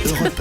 Europe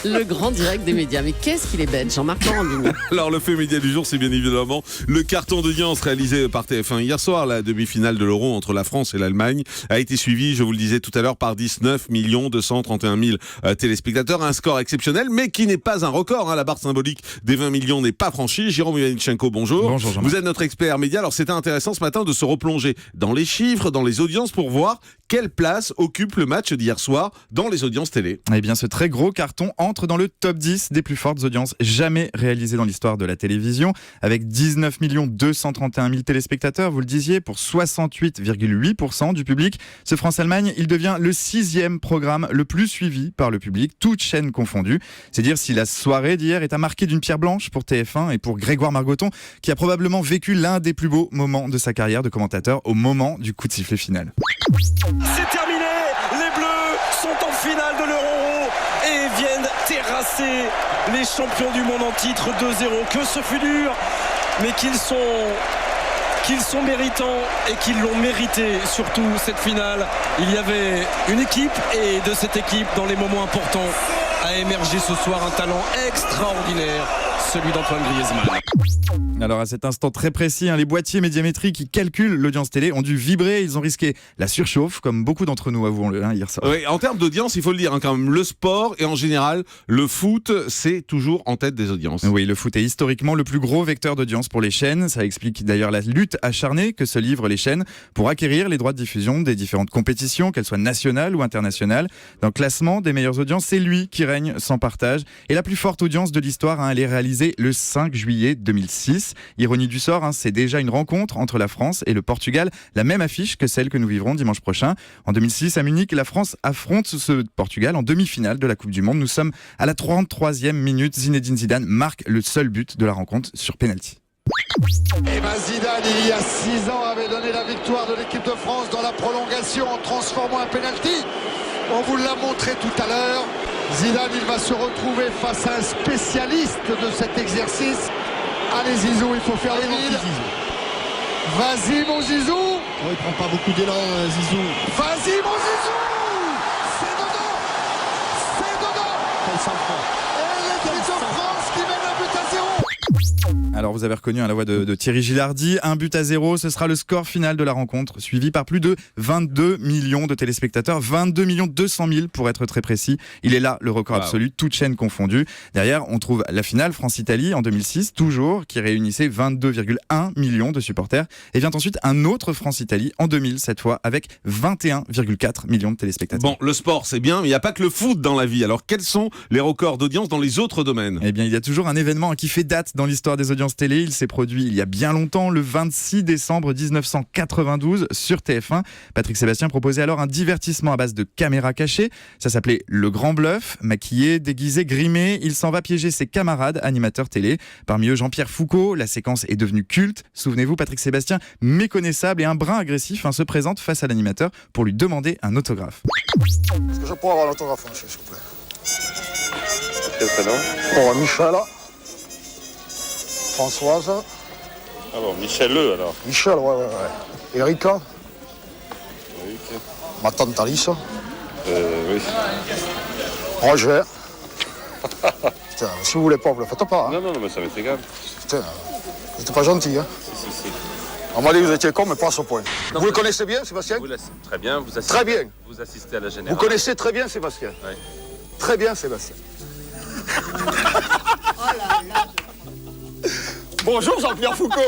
1. Le grand direct des médias. Mais qu'est-ce qu'il est bête, Jean-Marc Morandini. Alors le fait média du jour, c'est bien évidemment le carton d'audience réalisé par TF1 hier soir. La demi-finale de l'Euro entre la France et l'Allemagne a été suivie, je vous le disais tout à l'heure, par 19 231 000 téléspectateurs. Un score exceptionnel, mais qui n'est pas un record. La barre symbolique des 20 millions n'est pas franchie. Jérôme Ivanichenko, bonjour. Bonjour Jean-Marc. Vous êtes notre expert média. Alors c'était intéressant ce matin de se replonger dans les chiffres, dans les audiences pour voir quelle place occupe le match d'hier soir dans les audiences télé. Eh bien, ce très gros carton entre dans le top 10 des plus fortes audiences jamais réalisées dans l'histoire de la télévision, avec 19 231 000 téléspectateurs, vous le disiez, pour 68,8% du public. Ce France-Allemagne, il devient le 6e programme le plus suivi par le public, toutes chaînes confondues. C'est dire si la soirée d'hier est à marquer d'une pierre blanche pour TF1 et pour Grégoire Margoton, qui a probablement vécu l'un des plus beaux moments de sa carrière de commentateur au moment du coup de sifflet final. C'est terminé, les Bleus sont en finale de l'Euro et viennent terrasser les champions du monde en titre 2-0. Que ce fut dur, mais qu'ils sont méritants et qu'ils l'ont mérité, surtout cette finale. Il y avait une équipe et de cette équipe, dans les moments importants, a émergé ce soir un talent extraordinaire, celui d'Antoine Griezmann. Alors à cet instant très précis, les boîtiers médiamétriques qui calculent l'audience télé ont dû vibrer, ils ont risqué la surchauffe, comme beaucoup d'entre nous, avouons-le, hier soir. Oui, en termes d'audience, il faut le dire, quand même, le sport et en général, le foot, c'est toujours en tête des audiences. Oui, le foot est historiquement le plus gros vecteur d'audience pour les chaînes. Ça explique d'ailleurs la lutte acharnée que se livrent les chaînes pour acquérir les droits de diffusion des différentes compétitions, qu'elles soient nationales ou internationales. Dans le classement des meilleures audiences, c'est lui qui règne sans partage. Et la plus forte audience de l'histoire, elle est réalisée le 5 juillet 2006. Ironie du sort, c'est déjà une rencontre entre la France et le Portugal, la même affiche que celle que nous vivrons dimanche prochain. En 2006, à Munich, la France affronte ce Portugal en demi-finale de la Coupe du Monde. Nous sommes à la 33e minute. Zinedine Zidane marque le seul but de la rencontre sur penalty. Et Zidane, il y a 6 ans, avait donné la victoire de l'équipe de France dans la prolongation en transformant un penalty. On vous l'a montré tout à l'heure. Zidane, il va se retrouver face à un spécialiste de cet exercice. Allez Zizou, il faut faire les villes. Vas-y mon Zizou. Oh, il prend pas beaucoup d'élan Zizou. Vas-y mon Zizou. C'est dedans. C'est dedans. Quel sang-froid. Et l'équipe de France qui mène un but à 0. Alors vous avez reconnu la voix de Thierry Gilardi, 1-0, ce sera le score final de la rencontre, suivi par plus de 22 millions de téléspectateurs, 22 200 000 pour être très précis. Il est là le record absolu, toutes chaînes confondues. Derrière, on trouve la finale France-Italie en 2006, toujours, qui réunissait 22,1 millions de supporters. Et vient ensuite un autre France-Italie en 2000, cette fois, avec 21,4 millions de téléspectateurs. Bon, le sport, c'est bien, mais il n'y a pas que le foot dans la vie. Alors, quels sont les records d'audience dans les autres domaines ? Eh bien, il y a toujours un événement qui fait date dans l'histoire des audiences télé. Il s'est produit il y a bien longtemps, le 26 décembre 1992 sur TF1. Patrick Sébastien proposait alors un divertissement à base de caméras cachées. Ça s'appelait Le Grand Bluff. Maquillé, déguisé, grimé, il s'en va piéger ses camarades animateurs télé. Parmi eux, Jean-Pierre Foucault. La séquence est devenue culte. Souvenez-vous, Patrick Sébastien, méconnaissable et un brin agressif, se présente face à l'animateur pour lui demander un autographe. Est-ce que je pourrais avoir l'autographe, monsieur, s'il vous plaît? Quel prénom? Pour Michel. Françoise. Alors, Michel Le, alors. Michel, ouais. Erika. Oui, ok. Ma tante Alice. Oui. Roger. Putain, si vous voulez pas, vous le faites pas. Non, mais ça m'est égal. Putain, vous n'êtes pas gentil, Si. On m'a dit que vous étiez con, mais pas à ce point. Non, vous le connaissez bien, Sébastien? Très bien, vous assistez. Très bien. Vous assistez à la générale. Vous connaissez très bien Sébastien? Oui. Très bien, Sébastien. Bonjour Jean-Pierre Foucault.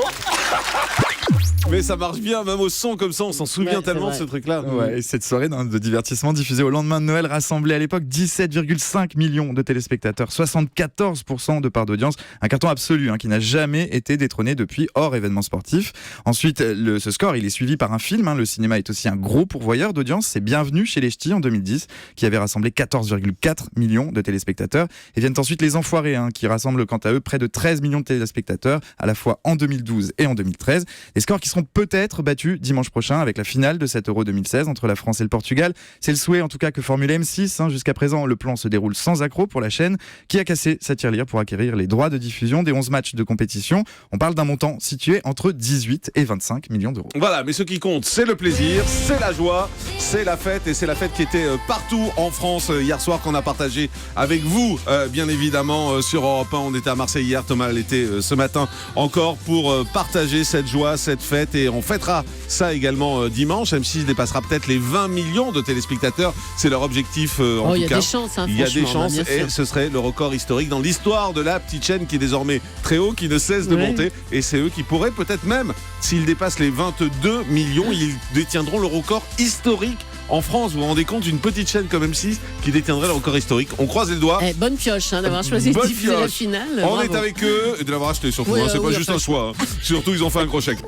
Mais ça marche bien, même au son comme ça, on s'en souvient tellement de ce truc-là. Ouais, et cette soirée de divertissement diffusée au lendemain de Noël rassemblait à l'époque 17,5 millions de téléspectateurs, 74% de part d'audience, un carton absolu qui n'a jamais été détrôné depuis hors événement sportif. Ensuite, ce score, il est suivi par un film, le cinéma est aussi un gros pourvoyeur d'audience, c'est Bienvenue chez les Ch'tis en 2010, qui avait rassemblé 14,4 millions de téléspectateurs. Et viennent ensuite Les Enfoirés, qui rassemblent quant à eux près de 13 millions de téléspectateurs, à la fois en 2012 et en 2013. Des scores qui seront seront peut-être battus dimanche prochain avec la finale de cet Euro 2016 entre la France et le Portugal. C'est le souhait en tout cas que formule M6. Jusqu'à présent, le plan se déroule sans accroc pour la chaîne qui a cassé sa tirelire pour acquérir les droits de diffusion des 11 matchs de compétition. On parle d'un montant situé entre 18 et 25 millions d'euros. Voilà, mais ce qui compte, c'est le plaisir, c'est la joie, c'est la fête, et c'est la fête qui était partout en France hier soir qu'on a partagé avec vous, bien évidemment, sur Europe 1. On était à Marseille hier, Thomas l'était ce matin encore pour partager cette joie, cette fête, et on fêtera ça également dimanche. M6 dépassera peut-être les 20 millions de téléspectateurs, c'est leur objectif en tout cas. Il y a des chances, il y a des franchement, chances, bien et sûr. ce serait le record historique dans l'histoire de la petite chaîne qui est désormais très haut, qui ne cesse de Oui. monter, et c'est eux qui pourraient peut-être même, s'ils dépassent les 22 millions, ils détiendront le record historique en France. Vous vous rendez compte d'une petite chaîne comme M6 qui détiendrait le record historique? On croise les doigts. Bonne pioche d'avoir choisi de Bonne diffuser la pioche. finale. On Bravo. est avec eux et de l'avoir acheté surtout. Oui, C'est oui, pas juste après, un choix. Surtout, ils ont fait un gros chèque.